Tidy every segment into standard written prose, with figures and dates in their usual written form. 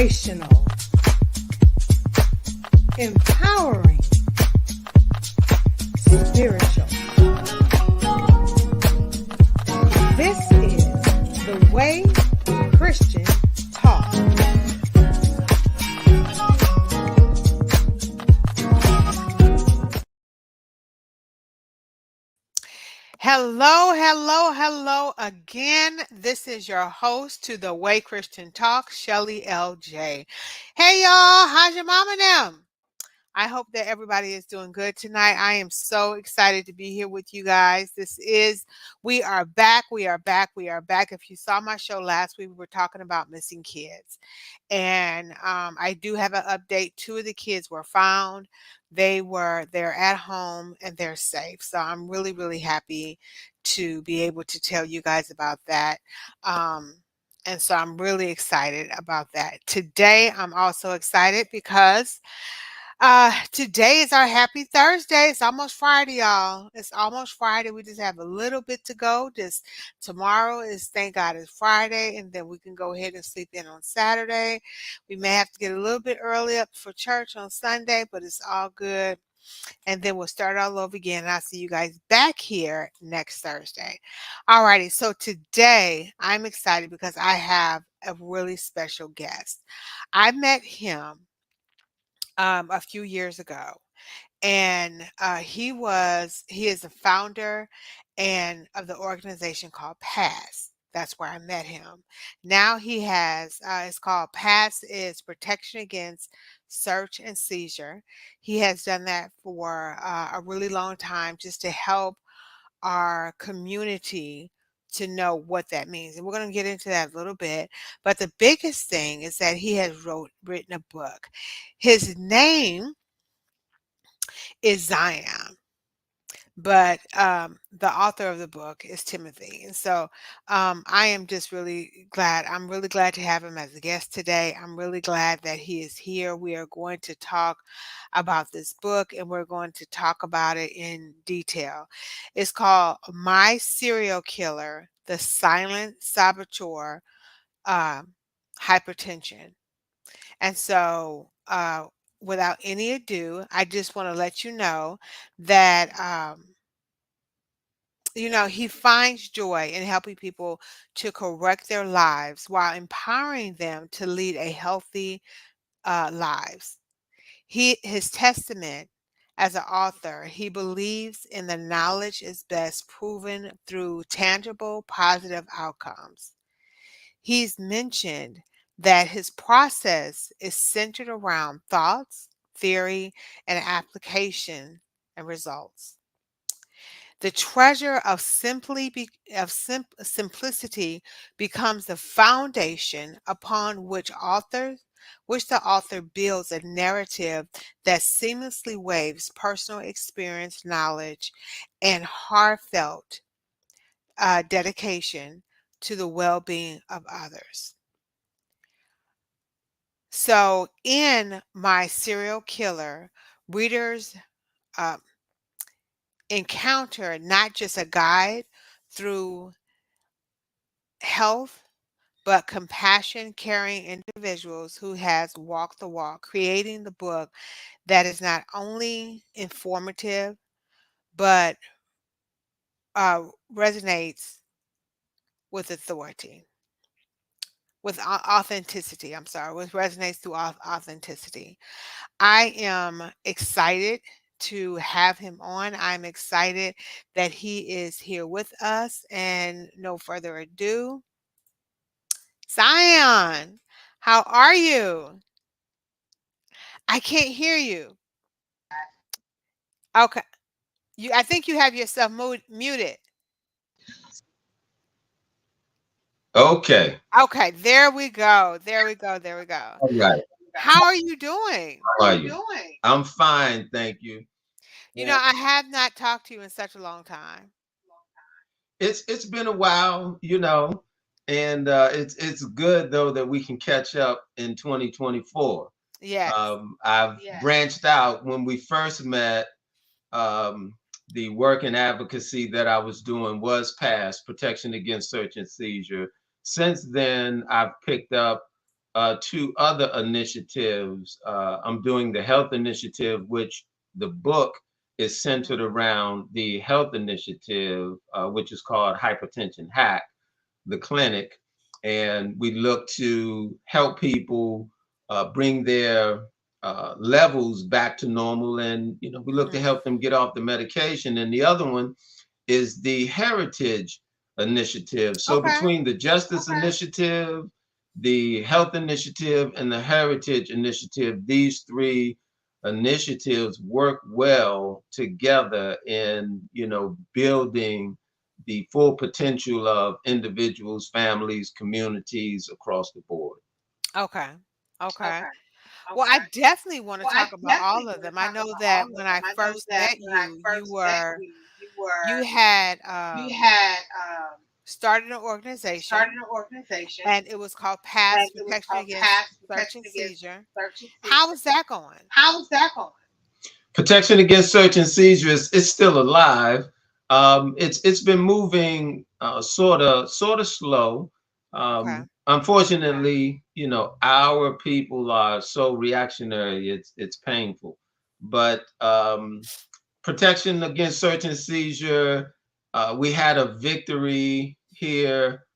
inspirational, empowering, spiritual. This is the Way Christian Talk. Hello, hello, hello again. This is your host to the Way Christian Talk, Shelly LJ. Hey y'all, how's your mama now? I hope that everybody is doing good tonight. I am so excited to be here with you guys. We are back. If you saw my show last week, we were talking about missing kids. And I do have an update. 2 of the kids were found. They're at home and they're safe. So I'm really, really happy to be able to tell you guys about that. And so I'm really excited about that. Today, I'm also excited because today is our happy Thursday. It's almost Friday, y'all. It's almost Friday. We just have a little bit to go. Just tomorrow is, thank God, is Friday, and then we can go ahead and sleep in on Saturday. We may have to get a little bit early up for church on Sunday, but it's all good. And then we'll start all over again. And I'll see you guys back here next Thursday. Alrighty. So today I'm excited because I have a really special guest. I met him a few years ago, and he is the founder and of the organization called PASS. That's where I met him. Now he has it's called PASS, is Protection Against Search and Seizure. He has done that for a really long time, just to help our community to know what that means. And we're going to get into that a little bit. But the biggest thing is that he has written a book. His name is Zion, but the author of the book is Timothy. And so I am just really glad. I'm really glad to have him as a guest today. I'm really glad that he is here. We are going to talk about this book, and we're going to talk about it in detail. It's called My Serial Killer, the Silent Saboteur, Hypertension. And so without any ado, I just want to let you know that he finds joy in helping people to correct their lives while empowering them to lead a healthy lives. His testament as an author, he believes in the knowledge is best proven through tangible, positive outcomes. He's mentioned that his process is centered around thoughts, theory, and application and results. The treasure of simplicity becomes the foundation upon which the author builds a narrative that seamlessly waves personal experience, knowledge, and heartfelt dedication to the well-being of others. So in My Serial Killer, readers encounter not just a guide through health, but compassion, caring individuals who has walked the walk, creating the book that is not only informative, but resonates with authority, with authenticity. With resonates through authenticity. I am excited to have him on. I'm excited that he is here with us. And no further ado, Zion, how are you? I can't hear you. Okay. I think you have yourself muted. Okay. Okay, there we go. All right. How are you doing? How are you? I'm fine, thank you. Yeah. I have not talked to you in such a long time. It's been a while, and it's good though that we can catch up in 2024. Yes. I've branched out. When we first met, um, the work and advocacy that I was doing was PASS, Protection Against Search and Seizure. Since then, I've picked up two other initiatives. I'm doing the health initiative, which the book is centered Mhm. around the health initiative, which is called Hypertension Hack, the clinic. And we look to help people bring their levels back to normal. And, we look to Mhm. help them get off the medication. And the other one is the Heritage Initiative. So Okay. between the Justice Initiative, the Health Initiative, and the Heritage Initiative, these three initiatives work well together in, building the full potential of individuals, families, communities across the board. Okay. Okay. Well, I definitely want to talk about all of them. I know that when I first met you, you had started an organization and it was called Pass Protection Against Search and Seizure. How is that going? Protection against search and seizure is still alive. It's been moving sort of slow. Okay. Unfortunately, our people are so reactionary. It's painful, but protection against search and seizure. We had a victory here,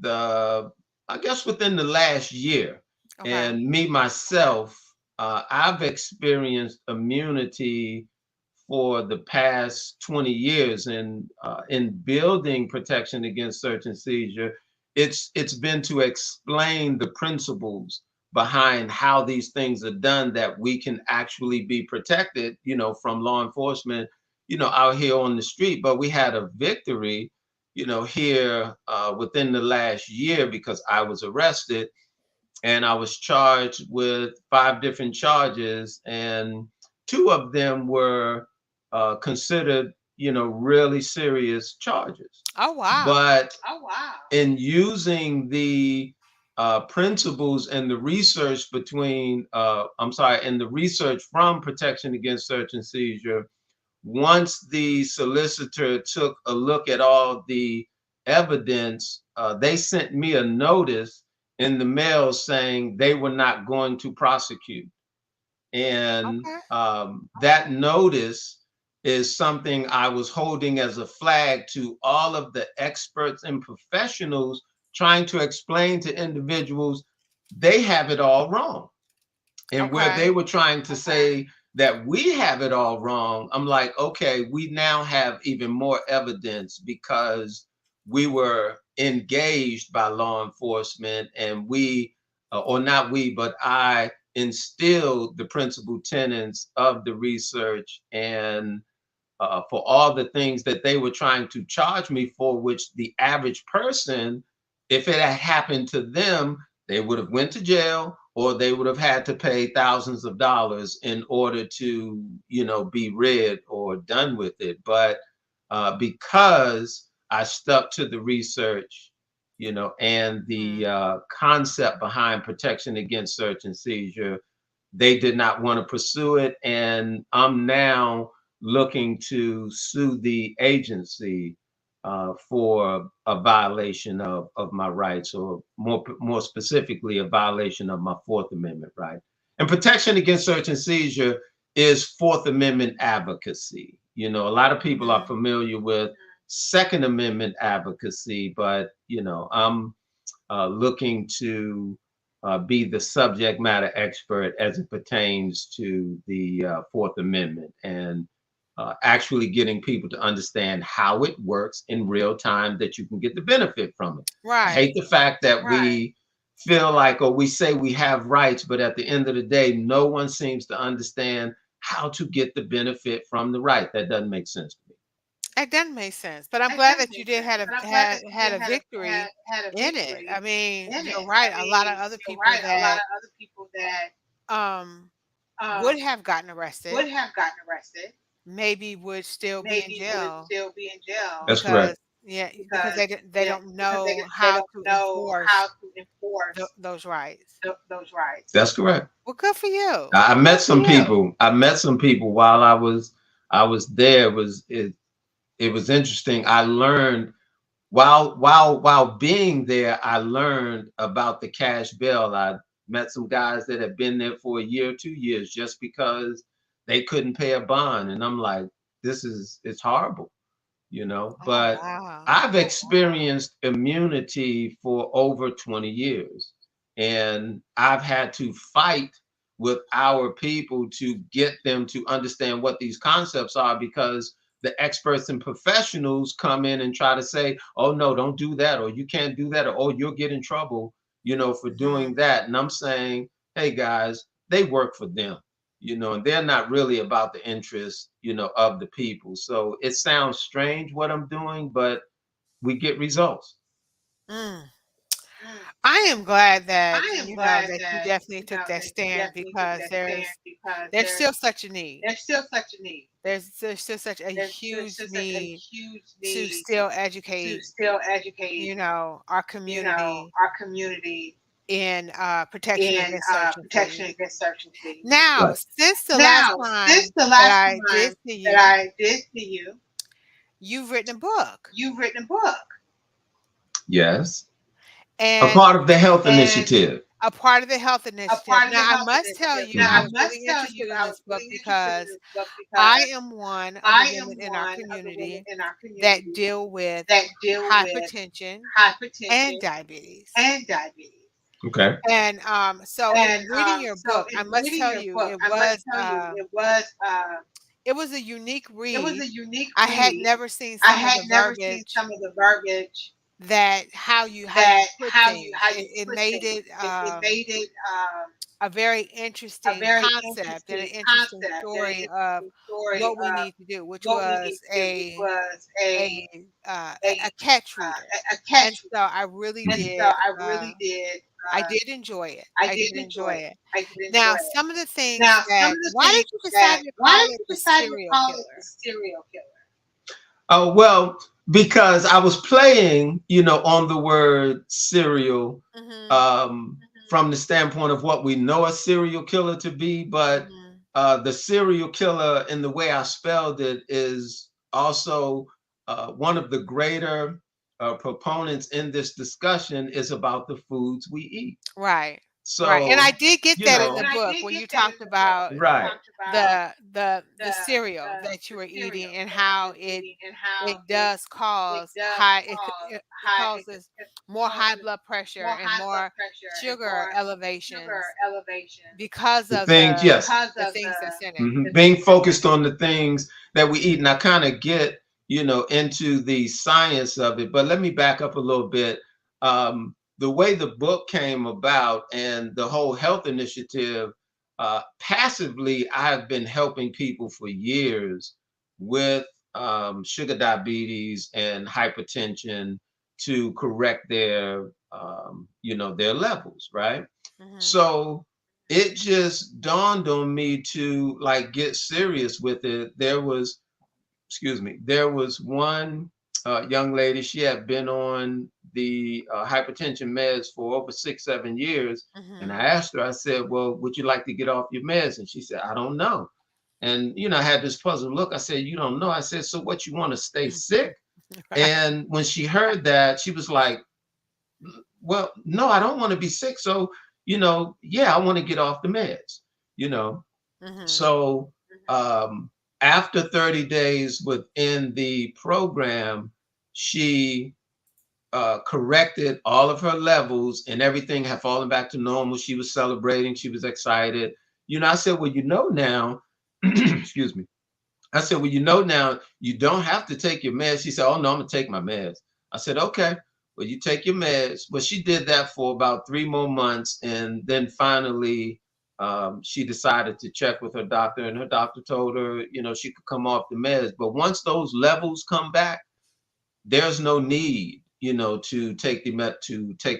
the I guess within the last year. Okay. And me myself, I've experienced immunity for the past 20 years. And in building protection against search and seizure, it's been to explain the principles behind how these things are done, that we can actually be protected, from law enforcement, out here on the street. But we had a victory, here within the last year, because I was arrested and I was charged with five different charges, and two of them were considered, really serious charges. Oh, wow. But in using the principles and the research and the research from Protection Against Search and Seizure, once the solicitor took a look at all the evidence, they sent me a notice in the mail saying they were not going to prosecute. And Okay. that notice is something I was holding as a flag to all of the experts and professionals, trying to explain to individuals they have it all wrong. And where Okay. they were trying to say that we have it all wrong, I'm like, okay, we now have even more evidence, because we were engaged by law enforcement, and or not we, but I instilled the principal tenets of the research, and for all the things that they were trying to charge me for, which the average person, if it had happened to them, they would have went to jail, or they would have had to pay thousands of dollars in order to, be rid or done with it. But because I stuck to the research, and the Hmm. concept behind protection against search and seizure, they did not want to pursue it. And I'm now looking to sue the agency for a violation of my rights, or more specifically, a violation of my Fourth Amendment right. And protection against search and seizure is Fourth Amendment advocacy. A lot of people are Hmm. familiar with Second Amendment advocacy, but I'm looking to be the subject matter expert as it pertains to the Fourth Amendment, and actually getting people to understand how it works in real time, that you can get the benefit from it. I hate Right. the fact that we feel like, or we say we have rights, but at the end of the day, no one seems to understand how to get the benefit from the right. That doesn't make sense to me. It doesn't make sense, but I'm glad that you did had a victory in it. I mean, you're right. A lot of other people that um would have gotten arrested maybe would still be in jail That's correct. because yeah, because they don't know how to enforce those rights. That's correct. Well, good for you. I met some people. I met some people while I was there. It was interesting. I learned while being there, I learned about the cash bail. I met some guys that had been there for a year, 2 years, just because they couldn't pay a bond, and I'm like, it's horrible, you know. Oh, But wow. I've experienced immunity for over 20 years, and I've had to fight with our people to get them to understand what these concepts are, because the experts and professionals come in and try to say, oh no, don't do that, or you can't do that, or oh, you'll get in trouble, for Mhm. doing that. And I'm saying, hey guys, they work for them, and they're not really about the interest, of the people. So it sounds strange what I'm doing, but we get results. Mm. Mm. I am glad that, I am glad that you that definitely took that that you stand definitely took because that stand, because there's still such a need. there's still such a need. There's still such a There's huge still such a need huge to need still to educate, still educate, our community our community in protection in against certain protection things. against certain things. Now, Right. since the last Now, since time the that last I time did see that you, I did see you, you've written a book, you've written a book. Yes. A and part of the health initiative. a part of the health A initiative. part of the Now, I health must tell initiative. you, Now, I I was must really tell interested you, in I was this book really interested in because this book I because am one of the I am women in our one of the women community in our that community deal with that deal with hypertension and hypertension diabetes. and diabetes. Okay. And so in And reading your so book, I in must reading tell your you book, I must tell you it was a unique it was read. a unique I had read. never seen I some of had the never seen verbiage some of the verbiage that how you that put how things. you It put made things. it It made it a very a interesting very concept and an interesting interesting concept and an story of interesting story what we of need to do, which what we need was to do, which was a a a catch reader. a catch And so reader. I really And so did. I really did. I did enjoy it. I I did did enjoy enjoy it. it. I did enjoy Now, it. some of the things Now, some that of the why things did you decide that to why call did it you the decide to serial call it the killer? serial killer? Oh, well, because I was playing, on the word serial, Mhm. um, from the standpoint of what we know a serial killer to be, but Mhm. the serial killer, in the way I spelled it, is also one of the greater proponents in this discussion is about the foods we eat. Right. Right. And So, I did get you that in know, the and I book did where get you that in talked the book about when you right talked about the the cereal that you the were cereal eating and that you how were eating and how it does it cause does high cause it high causes it more high causes blood pressure more and high blood more pressure and sugar more sugar elevations elevation because the of things, yes, because the of things that's in the it. being focused on the things that we eat. And I kind of get, into the science of it. But let me back up a little bit. The way the book came about and the whole health initiative, passively, I've been helping people for years with sugar diabetes and hypertension to correct their levels, right? Mhm. So it just dawned on me to like get serious with it. There was one young lady. She had been on the hypertension meds for over 6 7 years, and I Mhm. asked her, I said, well, would you like to get off your meds? And she said, I don't know. And I had this puzzled look. I said, you don't know? I said, so what, you want to stay sick? Right. And when she heard that, she was like, well, no, I don't want to be sick. So, yeah, I want to get off the meds, you know. Mhm. So, after 30 days within the program, she corrected all of her levels and everything had fallen back to normal. She was celebrating, she was excited. I said, well, now, excuse me. I said, well, now you don't have to take your meds. She said, oh, no, I'm going to take my meds. I said, okay, well, you take your meds. Well, she did that for about 3 more months. And then finally, she decided to check with her doctor, and her doctor told her, she could come off the meds. But once those levels come back, there's no need, to take the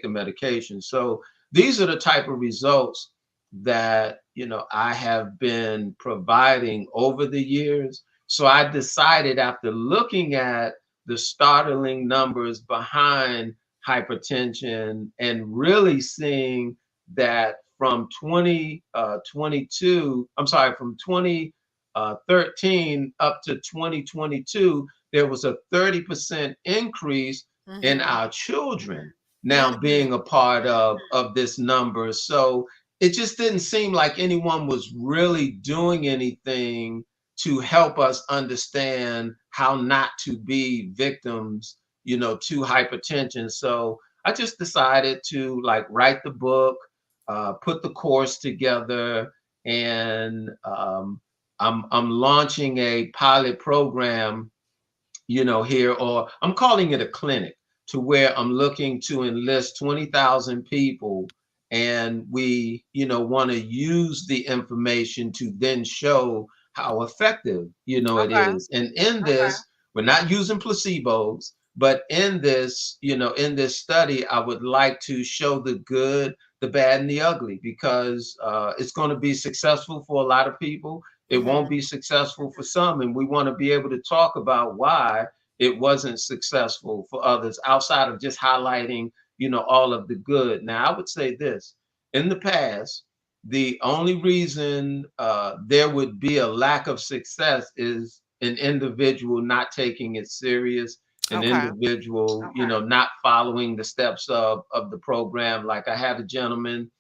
medication. So these are the type of results that I have been providing over the years. So I decided, after looking at the startling numbers behind hypertension and really seeing that from 2022, I'm sorry, from 2013 up to 2022, there was a 30% increase in Mhm. our children now Mhm. being a part of this number. So it just didn't seem like anyone was really doing anything to help us understand how not to be victims, to hypertension. So I just decided to like write the book, put the course together, and I'm launching a pilot program, here, or I'm calling it a clinic, to where I'm looking to enlist 20,000 people. And we, want to use the information to then show how effective, it Okay. is. And in this, we're not using placebos, but in this, in this study, I would like to show the good, the bad, and the ugly, because it's going to be successful for a lot of people. It won't Mhm. be successful for some, and we want to be able to talk about why it wasn't successful for others, outside of just highlighting, all of the good. Now, I would say this: in the past, the only reason there would be a lack of success is an individual not taking it serious, an Okay. individual, not following the steps of the program. Like, I had a gentleman,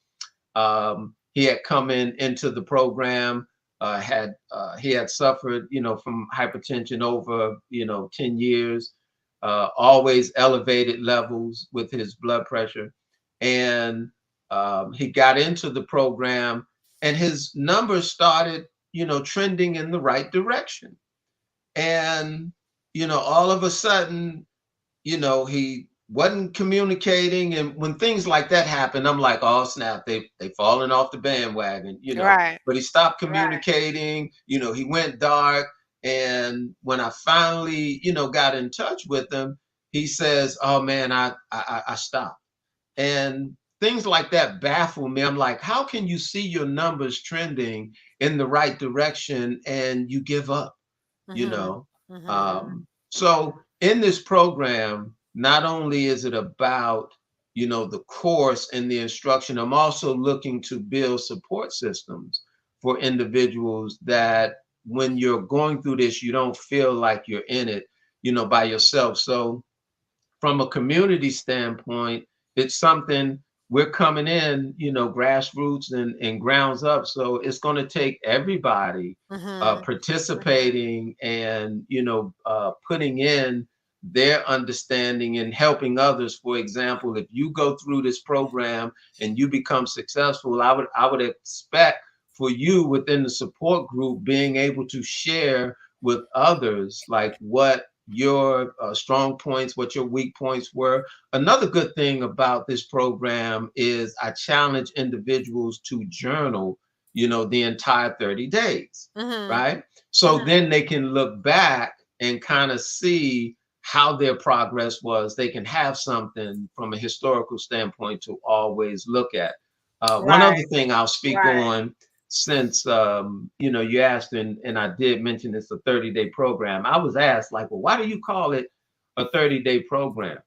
he had come into the program, had he had suffered, from hypertension over, 10 years, always elevated levels with his blood pressure. And he got into the program, and his numbers started, trending in the right direction. And, all of a sudden, he wasn't communicating. And when things like that happen, I'm like, oh snap, they falling off the bandwagon. Right. But he stopped communicating, he went dark. And when I finally, got in touch with him, he says, oh man, I stopped. And things like that baffle me. I'm like, how can you see your numbers trending in the right direction and you give up? you Mhm. know Mhm. so in this program, not only is it about, the course and the instruction, I'm also looking to build support systems for individuals, that when you're going through this, you don't feel like you're in it, by yourself. So from a community standpoint, it's something we're coming in, grassroots and grounds up. So it's going to take everybody Mhm. participating and, putting in their understanding and helping others. For example, if you go through this program and you become successful, I would expect for you within the support group being able to share with others, like what your strong points, what your weak points were. Another good thing about this program is I challenge individuals to journal, the entire 30 days, Mhm. right? So then they can look back and kind of see how their progress was. They can have something from a historical standpoint to always look at. One other Right. thing I'll speak on, since you asked, and I did mention it's a 30-day program. I was asked, like, well, why do you call it a 30-day program?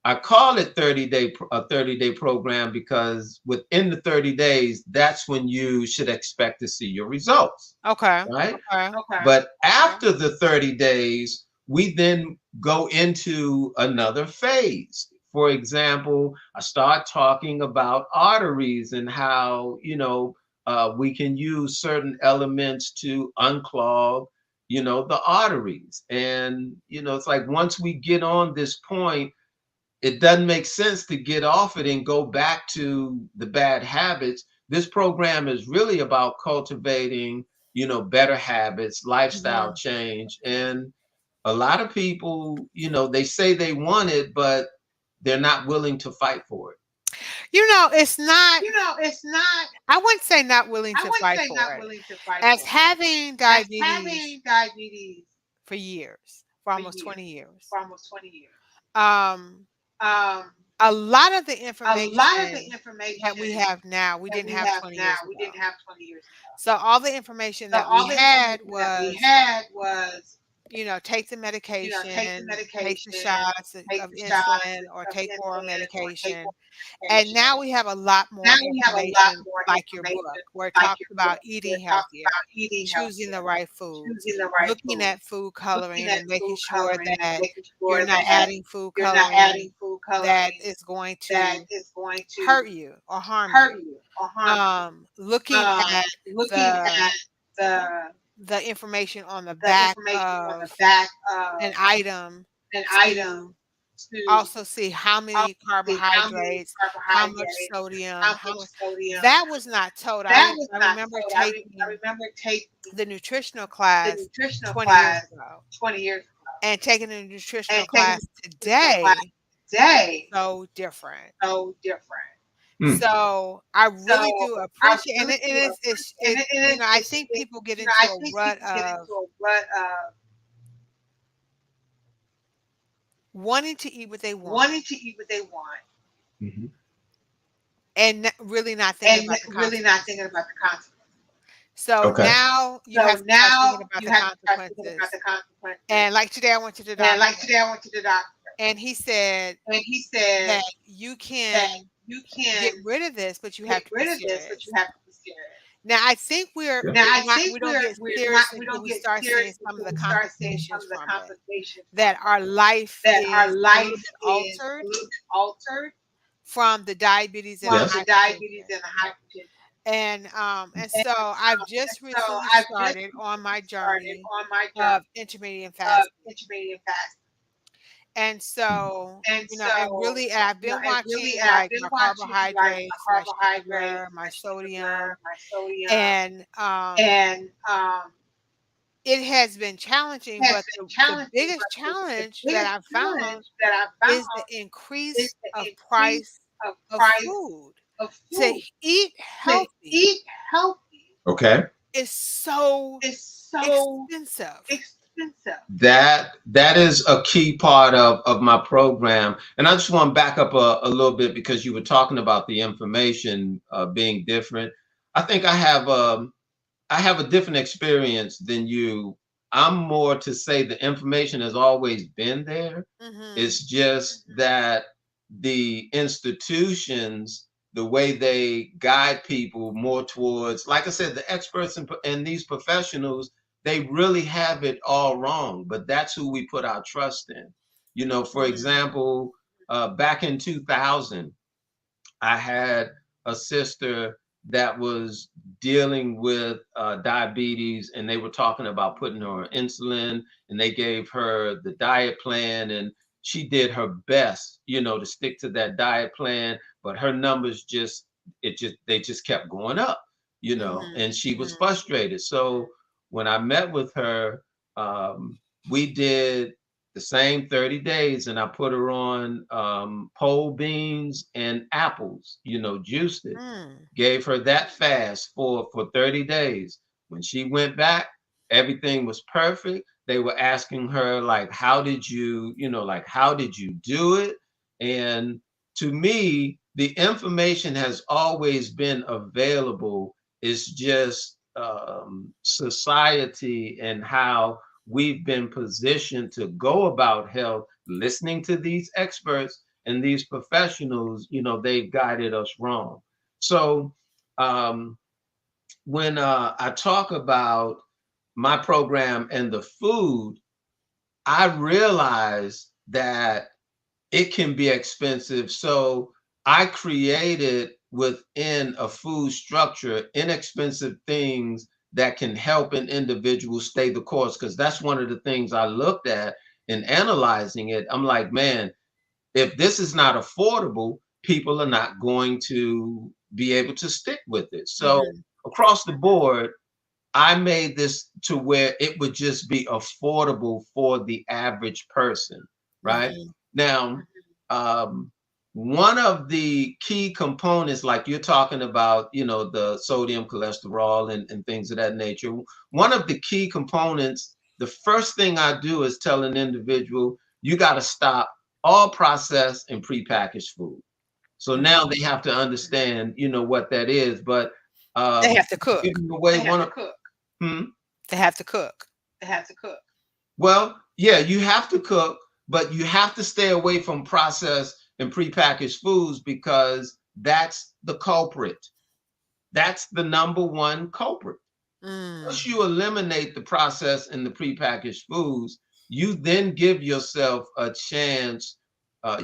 I call it 30-day program because within the 30 days, that's when you should expect to see your results, Okay. right? Okay. But after the 30 days, we then go into another phase. For example, I start talking about arteries and how, we can use certain elements to unclog, the arteries. And, it's like once we get on this point, it doesn't make sense to get off it and go back to the bad habits. This program is really about cultivating, better habits, lifestyle Mhm. change. And a lot of people, they say they want it, but they're not willing to fight for it. It's not, I wouldn't say not willing to fight for it. As having diabetes for years, for almost 20 years, um, a lot of the information that we have now, we didn't have 20 years ago. So all the information that we had was take the medication, take the shots of insulin, or take oral medication. And now we have a lot more information, like your book, where it talks about eating healthier, choosing the right foods, looking at food coloring, and making sure that you're not adding food coloring that is going to hurt you or harm you. Looking at the the information on the back of an item to also see how many carbohydrates, how much sodium, how much that was not told. I remember taking the nutritional class 20 years ago, and taking the nutritional class today, so different. Mm. So I really do appreciate, and it is it I think people get into a rut of wanting to eat what they want Mhm. and really not thinking about the consequences. So Okay. now you have to start thinking about the consequences. And like today, I went to the doctor, and he said that you can get rid of this, but you have to be serious. Now, I think we don't get serious until we start seeing some of the complications from it. That our life is a little bit altered from the diabetes and the Yes. hypertension. And so I've just recently started on my journey of intermittent fasting. And so, and really, I've been watching like my carbohydrates, my sugar, my sodium, and it has been challenging, but the biggest challenge that I've found is the increase of price of food. To eat healthy Okay. is so expensive. That is a key part of my program. And I just want to back up a little bit because you were talking about the information being different. I think I have a different experience than you. I'm more to say the information has always been there. Mhm. It's just that the institutions, the way they guide people more towards, like I said, the experts and these professionals, they really have it all wrong. But that's who we put our trust in. For Mhm. example, back in 2000, I had a sister that was dealing with diabetes, and they were talking about putting her on insulin, and they gave her the diet plan, and she did her best, to stick to that diet plan, but her numbers they just kept going up, Mhm. and she was Mhm. frustrated. So when I met with her, we did the same 30 days, and I put her on pole beans and apples, juiced it. Mm. Gave her that fast for 30 days. When she went back, everything was perfect. They were asking her, like, how did you do it? And to me, the information has always been available. It's just society and how we've been positioned to go about health, listening to these experts and these professionals, they've guided us wrong. So um, when I talk about my program and the food, I realize that it can be expensive. So I created within a food structure inexpensive things that can help an individual stay the course. Because that's one of the things I looked at in analyzing it. I'm like, man, if this is not affordable, people are not going to be able to stick with it. So Mhm. across the board, I made this to where it would just be affordable for the average person, right? Mhm. Now, um, one of the key components, like you're talking about, the sodium, cholesterol, and things of that nature, one of the key components, the first thing I do is tell an individual, you got to stop all processed and prepackaged food. So now Mhm. they have to understand, what that is. But They have to giving cook. away one of, hmm? They have to cook. Well, yeah, you have to cook, but you have to stay away from processed and prepackaged foods because that's the culprit. That's the number one culprit. Mm. Once you eliminate the processed and the prepackaged foods, you then give yourself a chance,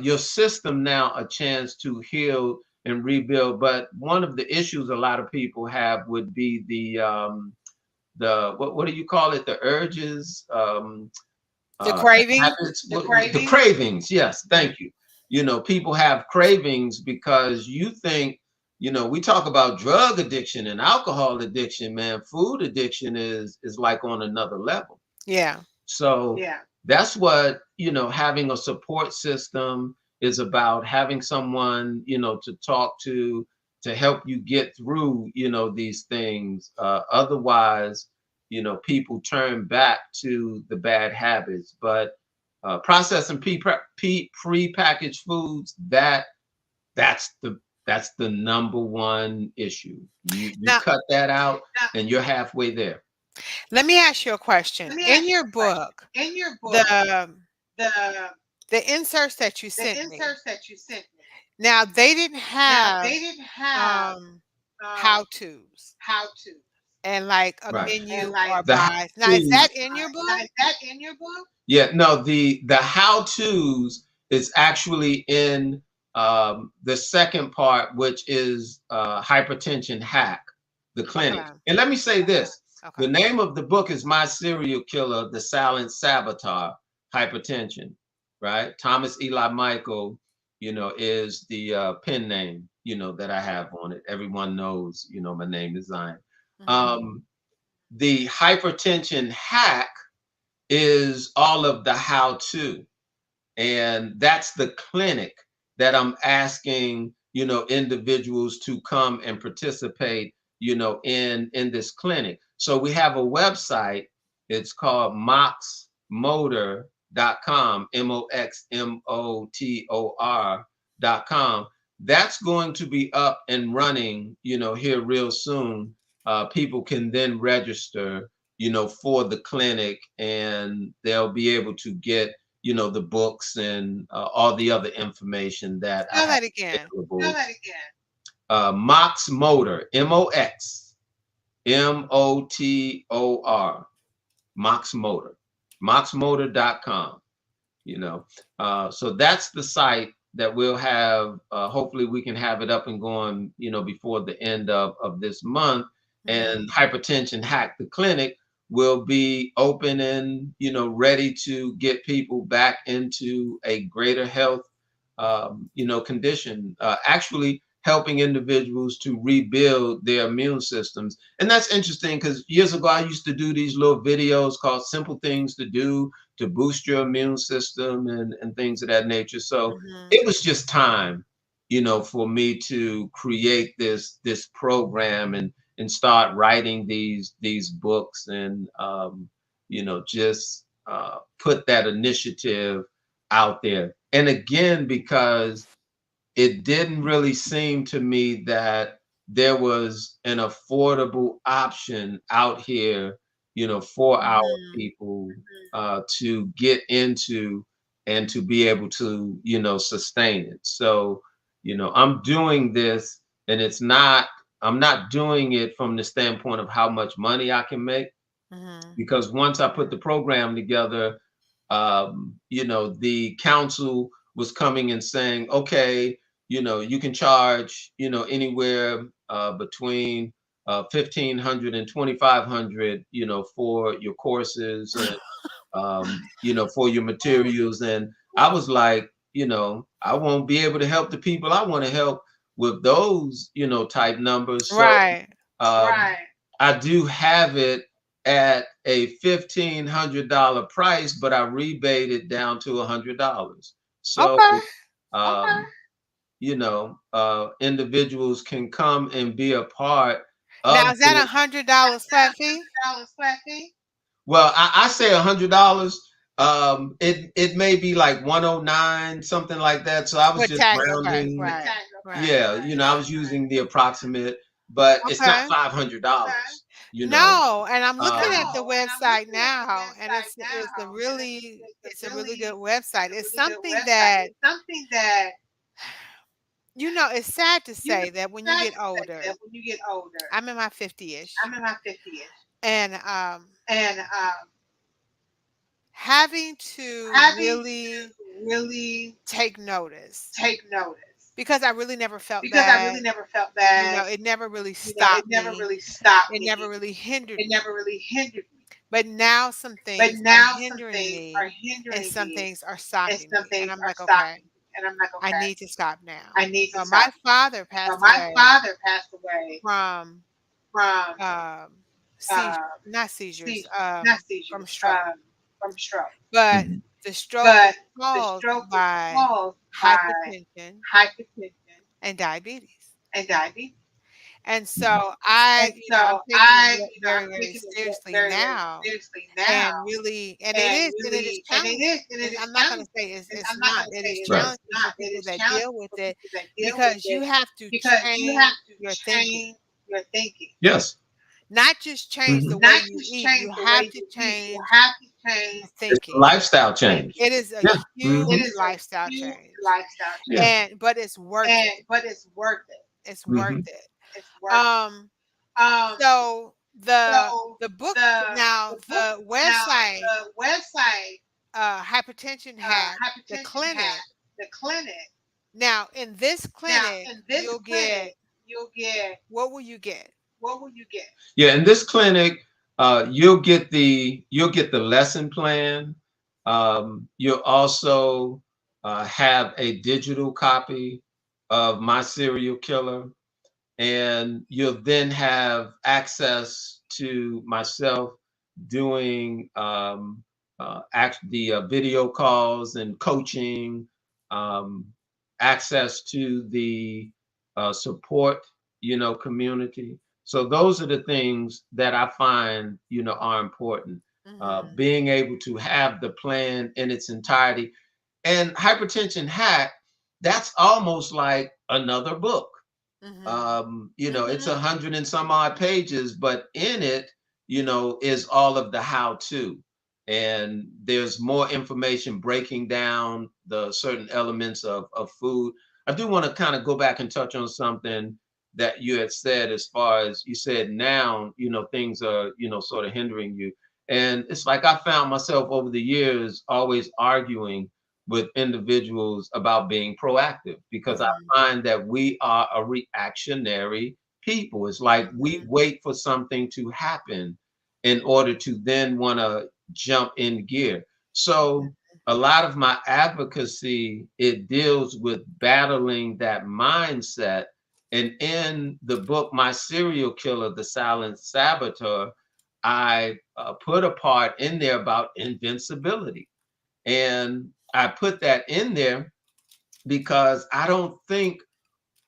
your system now a chance to heal and rebuild. But one of the issues a lot of people have would be the what do you call it? The urges, The the craving. habits, the cravings. Yes, Mm. thank you. You know, people have cravings because you think, you know, we talk about drug addiction and alcohol addiction, man. Food addiction is like on another level. Yeah. So that's what, you know, having a support system is about, having someone, you know, to talk to help you get through, you know, these things. Otherwise, you know, people turn back to the bad habits. But processing pre-packaged foods, that's the that's the number one issue. You Now, cut that out and you're halfway there. let me ask you a question. In your book, the the inserts that you sent me. Now they didn't have um how to's and like a Right. menu or The buys. Now is that how-tos. in your book? Yeah, no, the how-tos is actually in the second part, which is hypertension hack, the clinic. Okay. And let me say this: the Okay. name of the book is My Serial Killer, the Silent Saboteur, Hypertension. Right? Thomas Eli Michael, you know, is the pen name, you know, that I have on it. Everyone knows, you know, my name is Zion. Hmm. Um, the hypertension hack is all of the how to. And that's the clinic that I'm asking, you know, individuals to come and participate, you know, in this clinic. So we have a website. It's called moxmotor.com, moxmotor.com. That's going to be up and running, you know, here real soon. People can then register, you know, for the clinic, and they'll be able to get, you know, the books and all the other information that I Spell have that again. available. Mox Motor, Moxmotor, Mox Motor, moxmotor.com. You know, so that's the site that we'll have. Hopefully, we can have it up and going, you know, before the end of this month. Hmm. And Hypertension Hack, the clinic, will be open and, you know, ready to get people back into a greater health, you know, condition. Actually, helping individuals to rebuild their immune systems. And that's interesting because years ago I used to do these little videos called "Simple Things to Do to Boost Your Immune System" and things of that nature. So Hmm. it was just time, you know, for me to create this program and start writing these books and you know, just put that initiative out there. And again, because it didn't really seem to me that there was an affordable option out here, you know, for our Hmm. people to get into and to be able to, you know, sustain it. So, you know, I'm doing this, and I'm not doing it from the standpoint of how much money I can make, Hmm. because once I put the program together, you know, the council was coming and saying, okay, you know, you can charge, you know, anywhere between 1,500 and 2,500, you know, for your courses and you know, for your materials. And I was like, you know, I won't be able to help the people I want to help with those, you know, type numbers. So Right. I do have it at a $1,500 price, but I rebate it down to $100. So, Okay. you know, individuals can come and be a part Now of is that this. $100 flat fee? Well, I say $100. It may be like 109, something like that. So I was With just tax. Okay. rounding. Right. Right. Yeah, you know, I was using the approximate, but it's not Okay. $500. you know. No, and I'm looking at the No, and I'm website looking at the now, and website now, and it's a really good website. It's something that, it's something that it's sad to you know say that when you sad get to say older, that when you get older. I'm in my 50ish, I'm in my 50ish, and and having to having really to really take notice take notice because I really never felt because I bad. really never felt bad. It never really It stopped never me. really stopped It never me. really hindered It me. never really hindered me. But now some But things are now some hindering things are me and hindering some me, things are and stopping some me. And things I'm are like, okay, stopping me. And I'm like, I okay, need to stop now. I need to So my stop. father So passed my away father passed away from from seizure, uh, not seizures, seizures, not from seizures, stroke. from stroke. But Mhm. the stroke was But the caused stroke was by caused by hypertension hypertension and diabetes. and diabetes. And Mhm. so And I'm so taking it I'm very, very taking it seriously very, very now, seriously and now, really, and and it is challenging. and it is I'm not going to challenging. say it's I'm not not. going to It say is it's challenging for not. It people is that deal challenging with for it people that deal with because you it have to because you have change to your thinking. change your thinking. Yes. Not just change the Mhm. way Not you just eat, you change the have way to you eat. You change have to your change it's a thinking. lifestyle change. It is a Yeah. huge It is a lifestyle huge change. lifestyle change. Yeah. But it's worth it. But it's worth it. It's worth Mhm. it. It's worth it. Um, Um, so so the book now the book the now website the website hypertension hack, the hypertension hat, clinic. the clinic. Now in this Now clinic, in this you'll get, clinic, you'll get what will you get? what will you get? Yeah, in this clinic, you'll get the lesson plan. You'll also have a digital copy of My Serial Killer, and you'll then have access to myself doing video calls and coaching, um, access to the support, community. So those are the things that I find, are important. Mhm. Being able to have the plan in its entirety, and Hypertension Hack, that's almost like another book. Mhm. It's Mhm. 100 and some odd pages, but in it, is all of the how to. And there's more information breaking down the certain elements of food. I do want to kind of go back and touch on something that you had said, as far as you said now, things are, sort of hindering you. And it's like I found myself over the years always arguing with individuals about being proactive, because I Mhm. find that we are a reactionary people. It's like we Mhm. wait for something to happen in order to then want to jump in gear. So a lot of my advocacy, it deals with battling that mindset. And in the book, My Serial Killer, The Silent Saboteur, I put a part in there about invincibility. And I put that in there because I don't think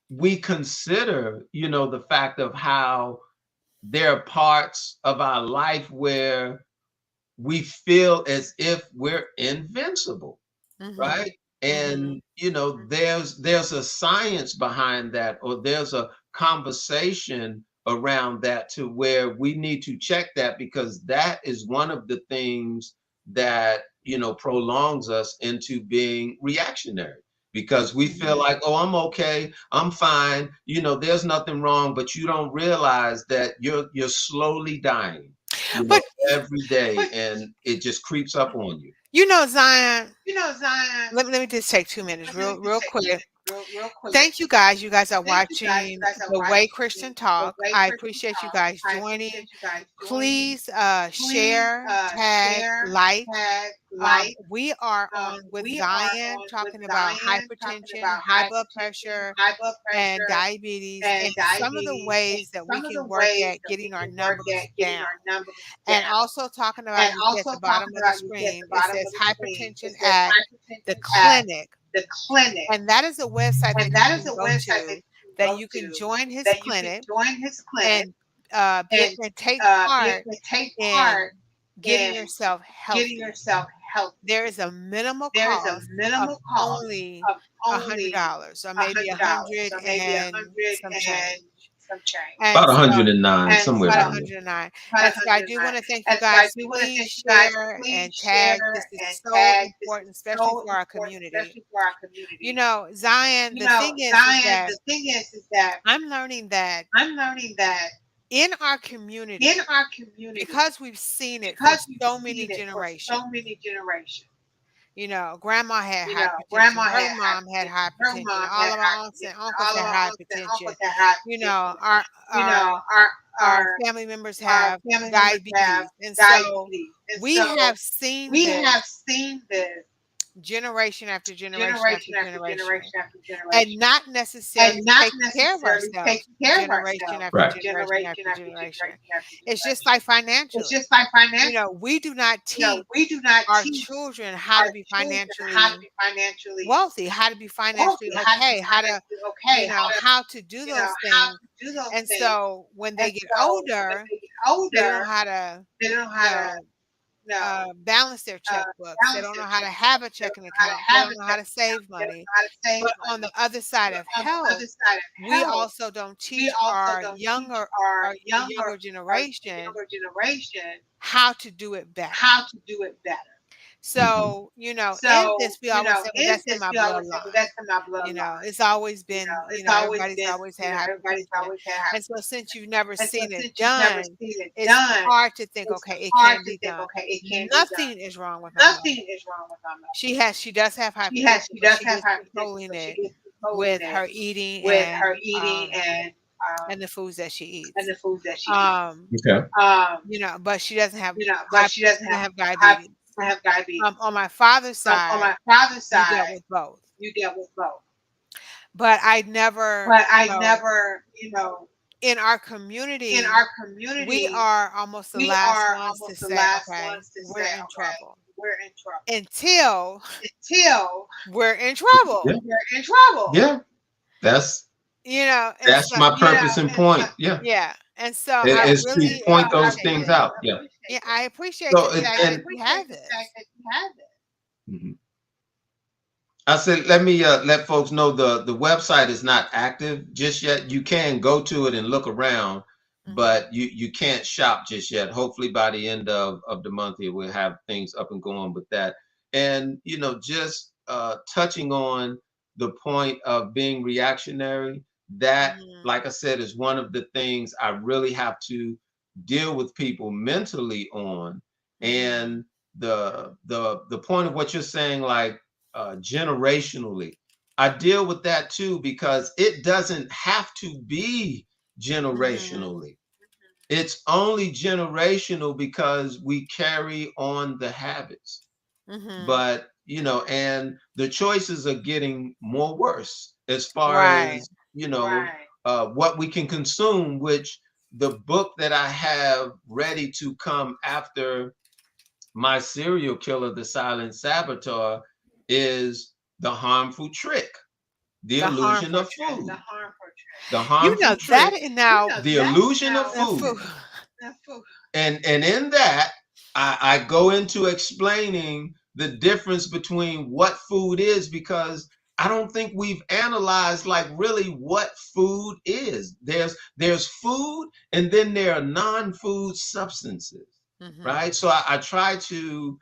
we consider, the fact of how there are parts of our life where we feel as if we're invincible, Mhm. right? And Mhm. there's a science behind that, or there's a conversation around that, to where we need to check that, because that is one of the things that prolongs us into being reactionary, because we feel Mhm. like, oh, I'm okay, I'm fine, there's nothing wrong, but you don't realize that you're slowly dying, But every day, and it just creeps up on you. Zion, Zion, let me just take 2 minutes let me real just take 2 quick. minutes real quick. Thank you guys. You guys are Thank you guys. You watching guys are The Way watching Christian The Talk. Way I Christian appreciate you Talk. guys I joining. appreciate you guys joining. Please Please share, tag, share, like. tag, like. We are on with We are Zion on with talking about Zion talking hypertension, about high blood hypertension, pressure, high blood and pressure, diabetes, and and some of the diabetes, and ways that we some of the can work ways at that we getting our can work numbers at getting down. our numbers And down. also talking about, And you see at also the bottom talking of the about, you see at screen, the it bottom says of the screen, it Hypertension says at the Hypertension at clinic. the clinic. And that is a website And that you that is can a go website that to, you can that go you can to, join his that you can clinic join his clinic and and and take be part able to take part in getting in yourself getting healthy. yourself healthy. There is a minimal There is a cost of minimal cost only of only $100, or maybe a $100, hundred or maybe a and hundred some and change. And About so 109, somewhere about around there. 109. And so I do want to thank you guys. Please share and tag. This is so important, especially for our community. You know, Zion, the thing is that I'm learning that in our community, because we've seen it for so many generations. You know, grandma had hypertension. Her mom had hypertension. All of our aunts and uncles had hypertension. You know, our family members have diabetes. And so we have seen this generation after generation after generation, and not necessarily taking care of ourselves generation after Right. generation after generation. It's just like financially. You know, we do not teach our children how to be financially wealthy, how to be financially okay, how to, you know, how to do those things. And so when they get older, they don't know how to, you know, balance their checkbooks. They don't know how to have a checking account. They don't know how to save money. But on the other side of health, we also don't teach our younger generation how to do it better. Hmm. So, you know, in this, we always say, well, that's in my bloodline. You know, it's always been, you know, everybody's always had hypertension. And so since you've never seen it done, it's hard to think, okay, it can be done. Nothing is wrong with my mother. She does have hypertension, but she is controlling it with her eating and the foods that she eats. Um, Okay. you know, but she doesn't have diabetes. On my father's side, we dealt with both. But I never, you know, in our community, we are almost the last ones to say, okay, we're in trouble until we're in Yeah. trouble. Yeah. That's You know, and that's so my purpose and point. Yeah. yeah, and so It I is to really point those appreciate things this. out. Yeah. Yeah, I appreciate So the fact that and you have this. mhm. I said, let me let folks know the website is not active just yet. You can go to it and look around, Mhm. but you can't shop just yet. Hopefully by the end of the month here we'll have things up and going with that. And just touching on the point of being reactionary, that, Mhm. like I said, is one of the things I really have to deal with people mentally on. Mhm. And the point of what you're saying, like generationally. I deal with that too because it doesn't have to be Mhm. generationally. It's only generational because we carry on the habits. Mhm. But, and the choices are getting more worse as far Right. as, what we can consume, which the book that I have ready to come after my serial killer, the silent saboteur, is the harmful trick, the The illusion harmful of trick. food, the You harmful know that trick, and now the illusion of and food. food. And in that, I go into explaining the difference between what food is, because I don't think we've analyzed like really what food is. There's food, and then there are non-food substances, Mhm. right? So I try to,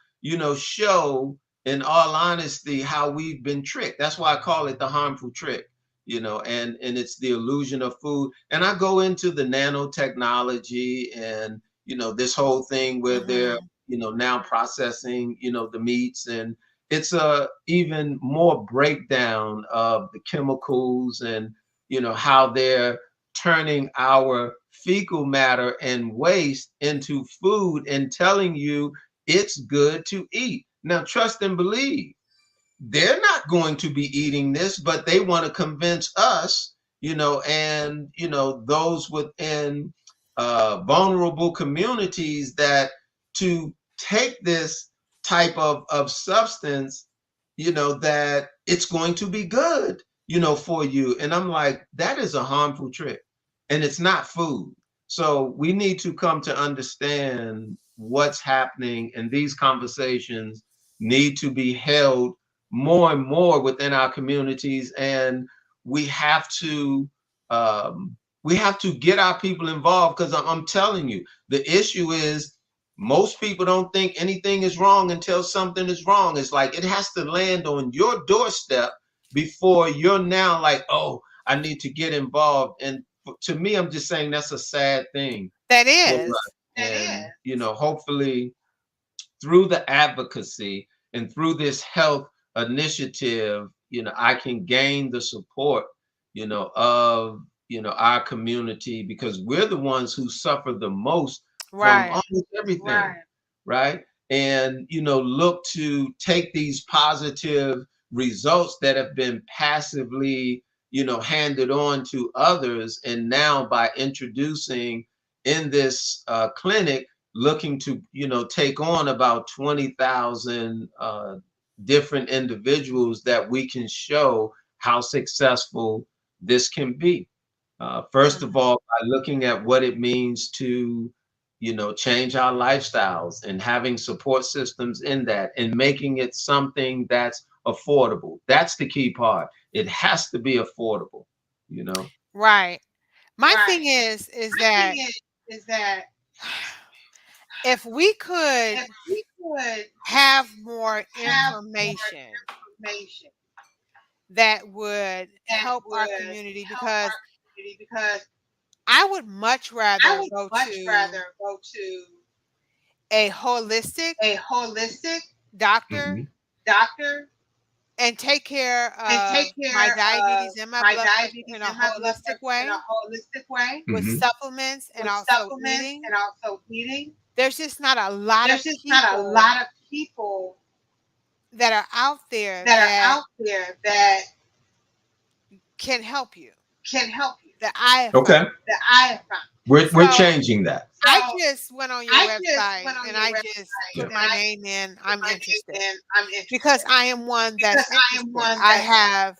show in all honesty how we've been tricked. That's why I call it the harmful trick, and it's the illusion of food. And I go into the nanotechnology and this whole thing where they're Mhm. now processing the meats, and it's a even more breakdown of the chemicals, and how they're turning our fecal matter and waste into food and telling you it's good to eat. Now trust and believe, they're not going to be eating this, but they want to convince us, and those within vulnerable communities, that to take this type of substance, that it's going to be good, for you. And I'm like, that is a harmful trick, and it's not food. So we need to come to understand what's happening, and these conversations need to be held more and more within our communities. And we have to um, We have to get our people involved, because I'm telling you, the issue is most people don't think anything is wrong until something is wrong. It's like it has to land on your doorstep before you're now like, oh, I need to get involved. And to me, I'm just saying that's a sad thing That for is. us. And, hopefully through the advocacy and through this health initiative, I can gain the support, of, our community, because we're the ones who suffer the most from Right. almost everything, right? And, look to take these positive results that have been passively, handed on to others. And now by introducing in this clinic, looking to take on about 20,000 different individuals that we can show how successful this can be. First of all, by looking at what it means to change our lifestyles and having support systems in that, and making it something that's affordable. That's the key part. It has to be affordable, you know. Right. My thing is that if we could have more information that would help our community, because I would much rather go to a holistic doctor Mhm. and take care of my diabetes and my blood pressure in a holistic way with Mhm. supplements and also eating. There's just not a lot of people that are out there that can help you, that I have found. Okay. We're So changing that. I just went on your website and I just put my name in. I'm interested because I am one that's interested. I have,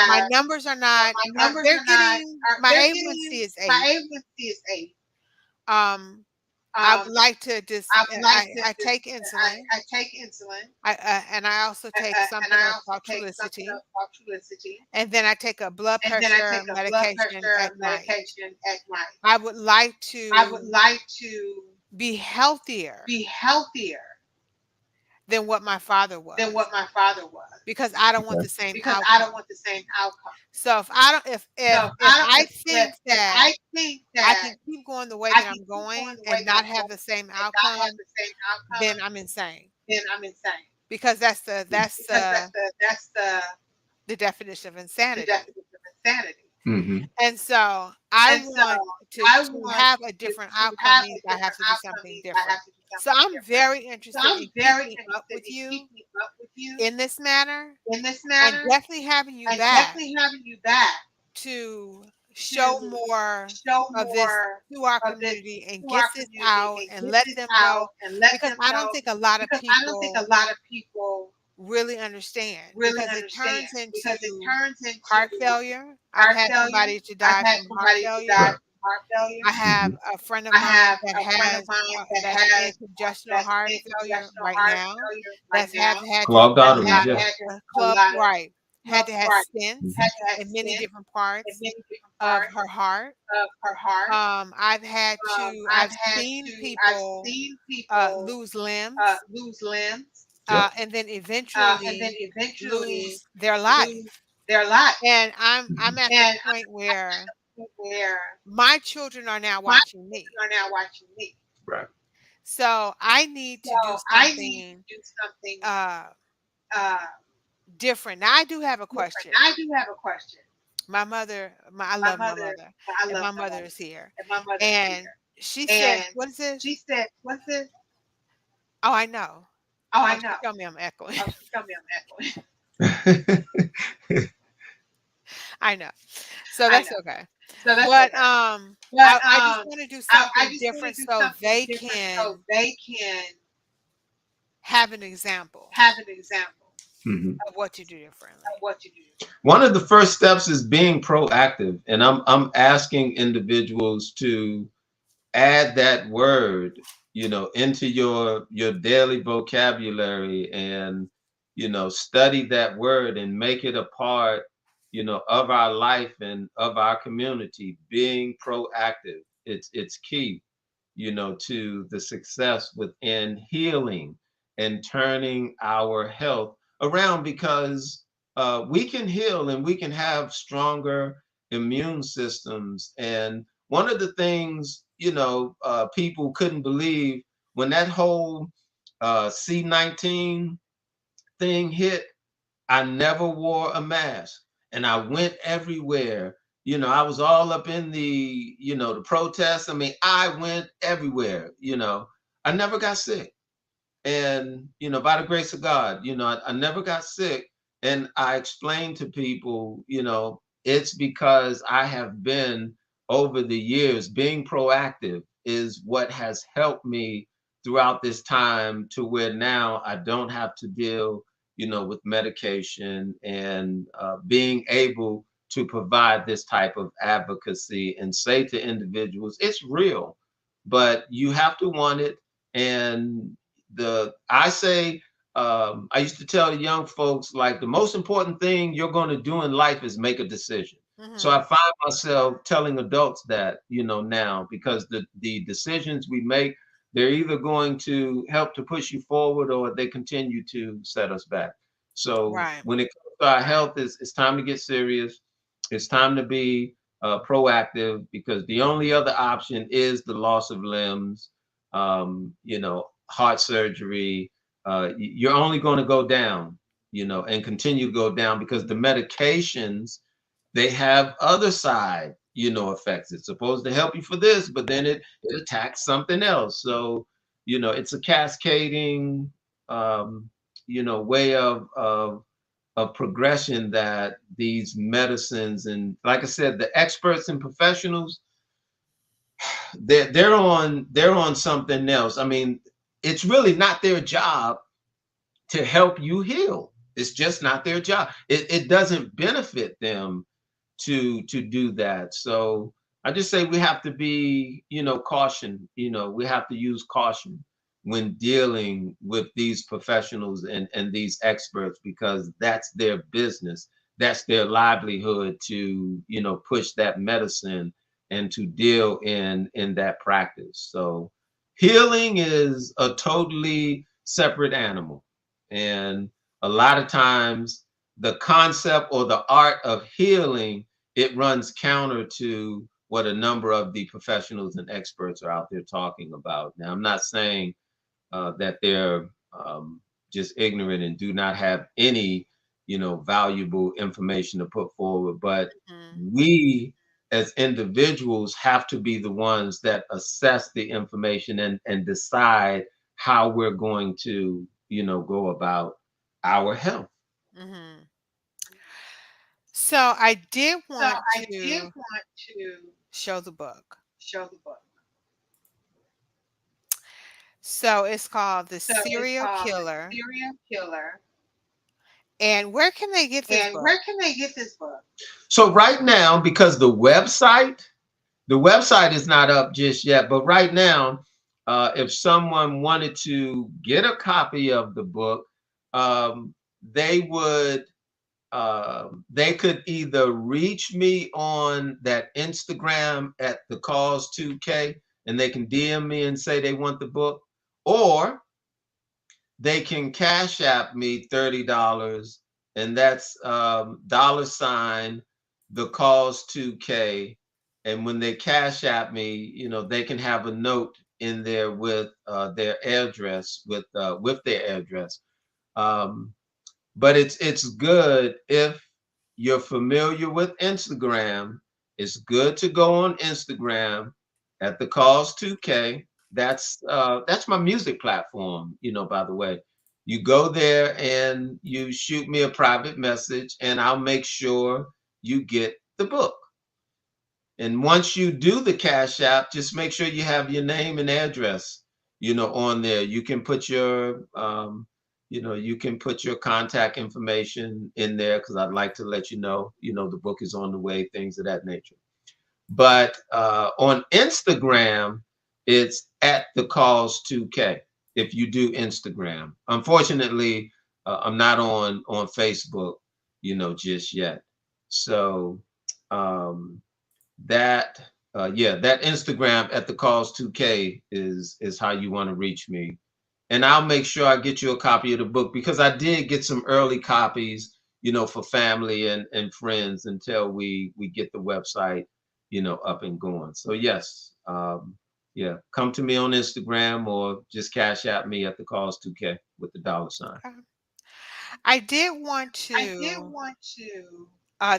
my numbers are not, they're getting, my A1C is 8. Um, I would like to just, I take insulin. And I also take something else called Trulicity. And then I take a blood pressure medication at night. I would like to be healthier than what my father was, because I don't want Okay. the same outcome. So if I don't, if I think that I can keep going the way that I'm going and not have the same outcome, then I'm insane. Because the definition of insanity. Mhm. And so I want to have a different outcome means I have to do something different. So I'm very interested in keeping up with you in this manner, and definitely having you back to show more of this to our community and get this out and let them know, because I don't think a lot of people really understand, because it turns into heart failure. I've had somebody to die from heart failure. Right. I have Mhm. a friend of mine that has that's in congestional heart failure right now. That's have had to Clogged have arteries, had yeah. a club, right? Had to have stents Mhm. in many different parts of her heart. I've seen people lose limbs, Yep. and then eventually lose their life. And I'm Mhm. at the point where my children are now watching me. Right. So I need to do something uh, different. Now I do have a question. I love my mother, and my mother is here, and she said, "What is this?" Oh, I know. Oh, she told me I'm echoing. I know. So that's okay. But I just want to do something different so they can have an example Mhm. of what to do differently. One of the first steps is being proactive, and I'm asking individuals to add that word, into your daily vocabulary, and study that word and make it a part, of our life and of our community, being proactive. It's key, to the success within healing and turning our health around, because we can heal and we can have stronger immune systems. And one of the things, people couldn't believe when that whole C-19 thing hit. I never wore a mask and I went everywhere. I was all up in the protests. I mean, I went everywhere. I never got sick. And, by the grace of God, I never got sick. And I explained to people, it's because I have been, over the years, being proactive is what has helped me throughout this time, to where now I don't have to deal, with medication, and being able to provide this type of advocacy and say to individuals, it's real, but you have to want it. And I used to tell the young folks, like, the most important thing you're going to do in life is make a decision. So I Mhm. find myself telling adults that, now, because the decisions we make, they're either going to help to push you forward, or they continue to set us back. So Right. when it comes to our health, it's time to get serious. It's time to be proactive, because the only other option is the loss of limbs, heart surgery. You're only going to go down, and continue to go down, because the medications, they have other side, effects. It's supposed to help you for this, but then it attacks something else. So, it's a cascading, way of progression, that these medicines, and like I said, the experts and professionals, they're on something else. I mean, it's really not their job to help you heal. It's just not their job. It doesn't benefit them to do that. So I just say we have to be, caution. We have to use caution when dealing with these professionals and these experts, because that's their business. That's their livelihood, to, push that medicine and to deal in that practice. So healing is a totally separate animal. And a lot of times, the concept or the art of healing, it runs counter to what a number of the professionals and experts are out there talking about. Now, I'm not saying that they're just ignorant and do not have any, valuable information to put forward, but Mhm. we as individuals have to be the ones that assess the information, and decide how we're going to, go about our health. Mhm. So I did So want I did to want to show the book. show the book. So it's called The So it's Serial called The Killer. Serial Killer. And where can they get this And book? where can they get this book? So right now, because the website is not up just yet, but right now, if someone wanted to get a copy of the book, um, they would they could either reach me on that Instagram at the cause 2K, and they can DM me and say they want the book, or they can cash app me $30, and that's dollar sign the cause 2K. And when they cash app me, they can have a note in there with their address, with their address. Um, but it's good if you're familiar with Instagram. It's good to go on Instagram at the cause 2K. That's my music platform, by the way. You go there and you shoot me a private message, and I'll make sure you get the book. And once you do the Cash App, just make sure you have your name and address, on there. You can put your contact information in there, because I'd like to let the book is on the way, things of that nature. But on Instagram, it's at the cause 2K. If you do Instagram, unfortunately, I'm not on Facebook, just yet. So um, that yeah, that Instagram at the cause 2K is how you want to reach me. And I'll make sure I get you a copy of the book because I did get some early copies, for family and friends until we get the website, up and going. So yes, yeah, come to me on Instagram or just cash out me at the cause 2K with the dollar sign. Okay. I did want I did to. want to.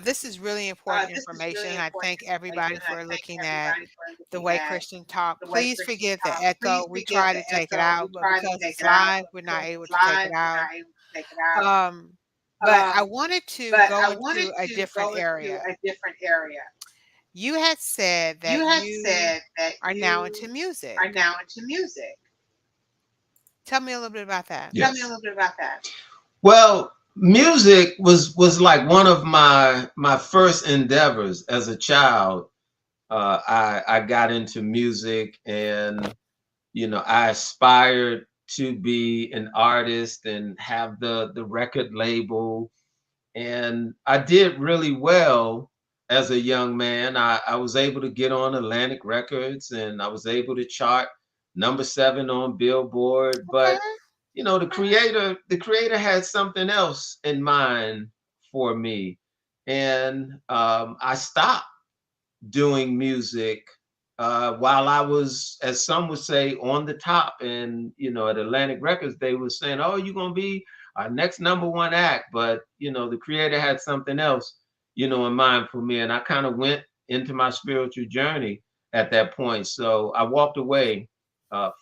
This is really important This is really information. I important thank information. everybody I for thank looking at everybody for the looking way at Christian talk. the way Please Christian forgive the talk. echo. Please We forgive try the to take it echo. out, We but try to because take it's it out, live, but we're not because able it's to take it live, we're out. not able to take it out. Um, but I Um, wanted to but go I into wanted a to different go into area. a different area. You had said that You had you said that are now into you are music. now into music. Tell me a little bit about that. Tell me a little bit about that. Well, music was like one of my first endeavors as a child. I got into music, and I aspired to be an artist and have the record label, and I did really well as a young man. I was able to get on Atlantic Records, and I was able to chart number 7 on Billboard. Okay. But the creator had something else in mind for me, and I stopped doing music while I was, as some would say, on the top. And at Atlantic Records, they were saying, "Oh, you're gonna be our next number 1 act." But the creator had something else, in mind for me, and I kind of went into my spiritual journey at that point. So I walked away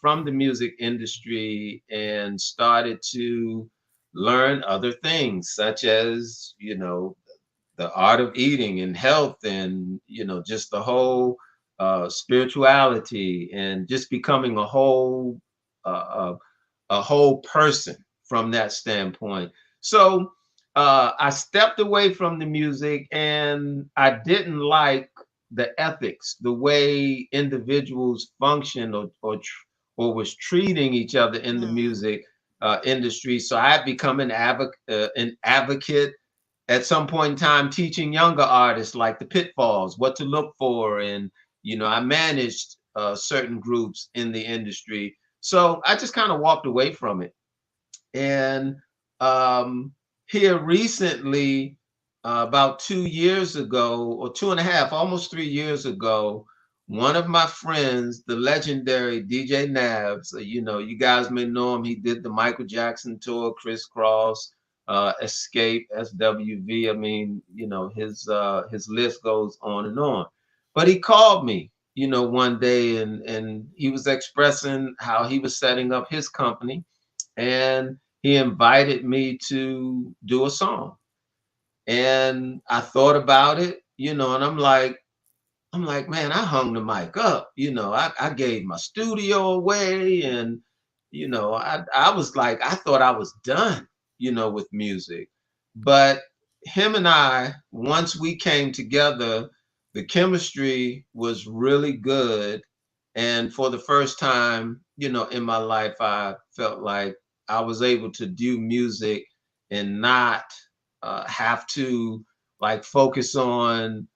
from the music industry and started to learn other things, such as the art of eating and health, and just the whole spirituality, and just becoming uh, a whole person from that standpoint. So I stepped away from the music, and I didn't like the ethics, the way individuals functioned, or was treating each other in the Mm, music industry. So I had become an advocate at some point in time, teaching younger artists like the pitfalls, what to look for. And I managed certain groups in the industry, so I just kind of walked away from it. And um, here recently, about 2 years ago, or 2.5, almost 3 years ago, one of my friends, the legendary DJ Nabs, you guys may know him. He did the Michael Jackson tour, Crisscross, Escape, SWV. I mean, his list goes on and on. But he called me, one day, and he was expressing how he was setting up his company, and he invited me to do a song. And I thought about it, and I'm like, man, I hung the mic up. I gave my studio away, and I was like, I thought I was done, with music. But him and I, once we came together, the chemistry was really good. And for the first time, in my life, I felt like I was able to do music and not have to like focus on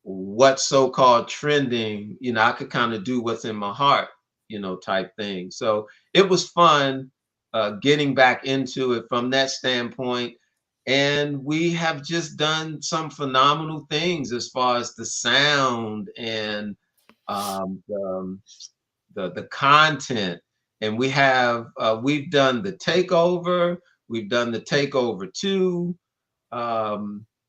what's so-called trending. I could kind of do what's in my heart, type thing. So it was fun getting back into it from that standpoint. And we have just done some phenomenal things as far as the sound and um, the, the content. And we've done the takeover, we've done the takeover 2.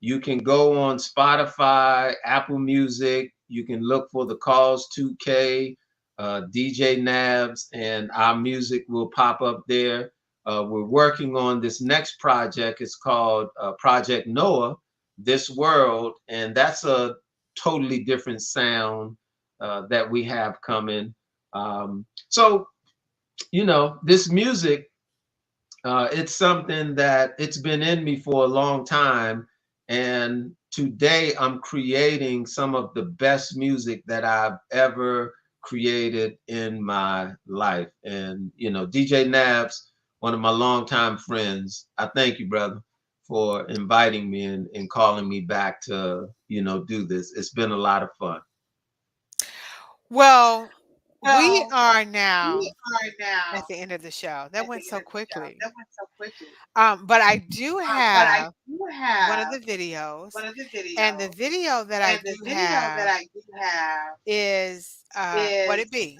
You can go on Spotify, Apple Music. You can look for the Cause 2K, DJ Nabs, and our music will pop up there. We're working on this next project. It's called Project Noah, This World, and that's a totally different sound that we have coming. So, this music, it's something that it's been in me for a long time. And today I'm creating some of the best music that I've ever created in my life. And, DJ Nabs, one of my longtime friends, I thank you, brother, for inviting me and calling me back to, do this. It's been a lot of fun. Well, we Well, are we now are at now the end of the show. That at the went end so of the show. quickly. That went so quickly. But I do But I have do one of have the videos, one of the and the videos, video that I and do the video that have I do have is what is it be.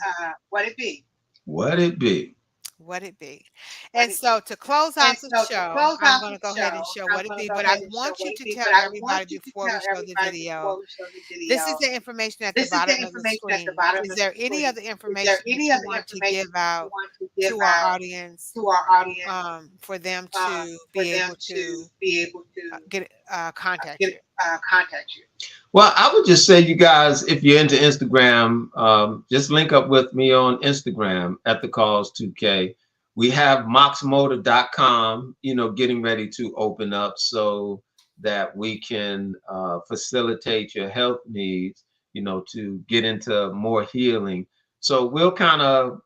what it be. What it be? What it be. What And it be. so to close And out the so to show, close I'm out going the to go ahead and show, show I'm what it going to be, go but I ahead and show want what you it to be. tell But I want everybody you to before tell we show the everybody video. before we show the This is video. the information at the This is the bottom of the information at the screen. bottom Is of the there any screen. other Is there information that any you other want to information give that you out want to give to our out audience to our audience for them um, to for be them able to to be able to get contact get you? contact you? Well, I would just say, you guys, if you're into Instagram, just link up with me on Instagram at the cause 2K. We have moxmotor.com, getting ready to open up so that we can facilitate your health needs, to get into more healing. So we'll kind of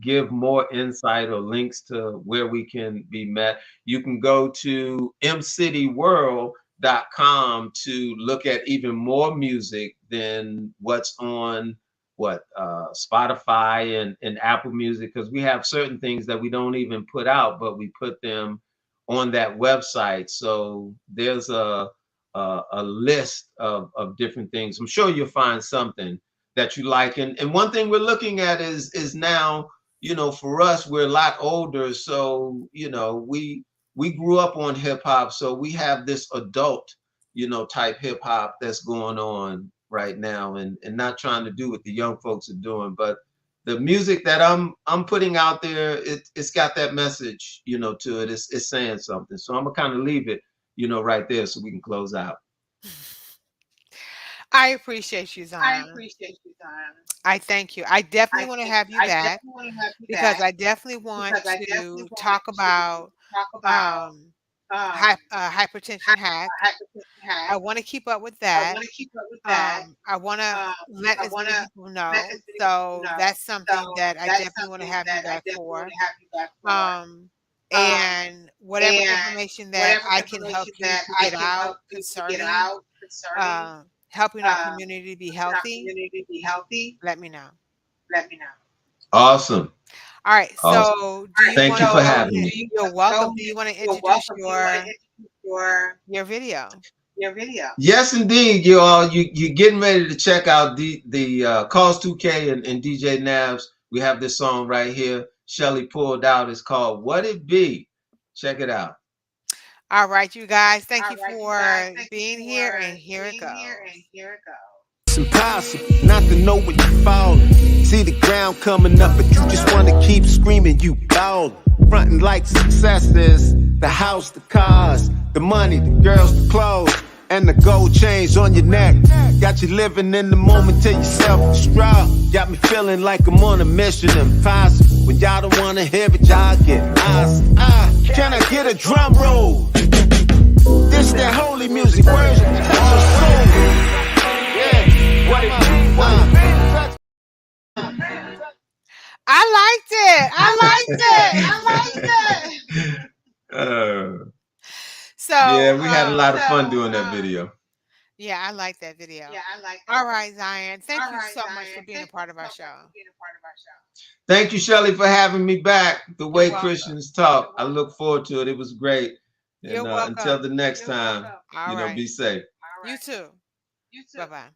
give more insight or links to where we can be met. You can go to mcityworld.com to look at even more music than what's on Spotify and Apple Music, because we have certain things that we don't even put out, but we put them on that website. So there's a list of different things. I'm sure you'll find something that you like. And one thing we're looking at is now, for us, we're a lot older, so we grew up on hip hop, so we have this adult, type hip hop that's going on right now, and not trying to do what the young folks are doing, but the music that I'm putting out there, it's got that message, to it. It's saying something. So I'm gonna kind of leave it, right there so we can close out. I appreciate you, I Zion. appreciate you, Zion. I thank you. I definitely I want to thank have you. you I back definitely want to have you because back I definitely want because I definitely to want talk to about talk about um, um, hypertension hack. hypertension I hack. want to keep up with I that. want to keep up with that. I want to Um, let I as want many to people let know. as many people So know. that's So something that I that's definitely want to something have you that I back definitely want for. to have you back for. Um, Um, and whatever and information that whatever I can help information you that to I get can out help you to get concerning out concerning helping our uh, community be helping our healthy, community be healthy, let me know. let me know. Awesome. All right. Awesome. So, All do right. you Thank want you to for go having ahead? me. Do you You're want to go welcome. Do you ahead? want to You're introduce welcome. Do you want to introduce your video? your video? Yes, indeed, you all. You're getting ready to check out the Cause 2K and DJ Navs. We have this song right here. Shelly pulled out. It's called "What It Be." Check it out. All right, you guys. Thank All you right, you guys. for Thank you being here, for and here it being here, and goes. here it goes. It's impossible not to know when you're falling. See the ground coming up, but you just want to keep screaming, you ballin'. Frontin' like success is the house, the cars, the money, the girls, the clothes, and the gold chains on your neck. Got you living in the moment till you self-destruct. Got me feeling like I'm on a mission impossible. When y'all don't want to hear it, y'all get lost. Can I get a drum roll? This that holy music, words that touch your soul. Yeah, what it be? I liked it. I liked it. I liked it. So, Yeah, we had a lot of fun doing that video. yeah, I like that video. Yeah, I like All that. right, Zion. Thank All you right, so much for Diane. being a Thank part you of our so show. much for being a part of our show. Thank you, Shelly, for having me back. The You're way welcome. Christians talk. I look forward to it. It was great. You're And until welcome. the next time, All right. be safe. All You right. too. You too. Bye bye.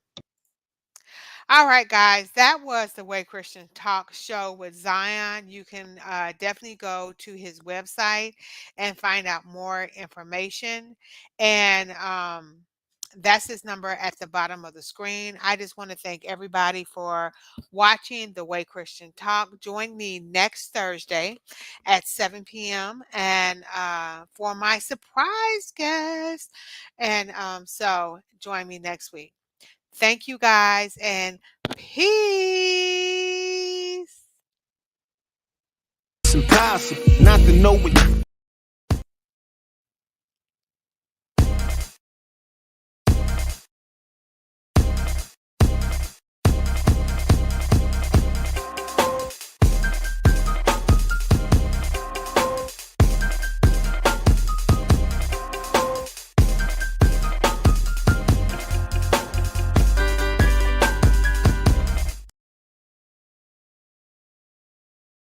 All right, guys, that was the Way Christian Talk show with Zion. You can definitely go to his website and find out more information. And that's his number at the bottom of the screen. I just want to thank everybody for watching the Way Christian Talk. Join me next Thursday at 7 p.m. and for my surprise guest. And so join me next week. Thank you guys and peace. It's impossible not to know when you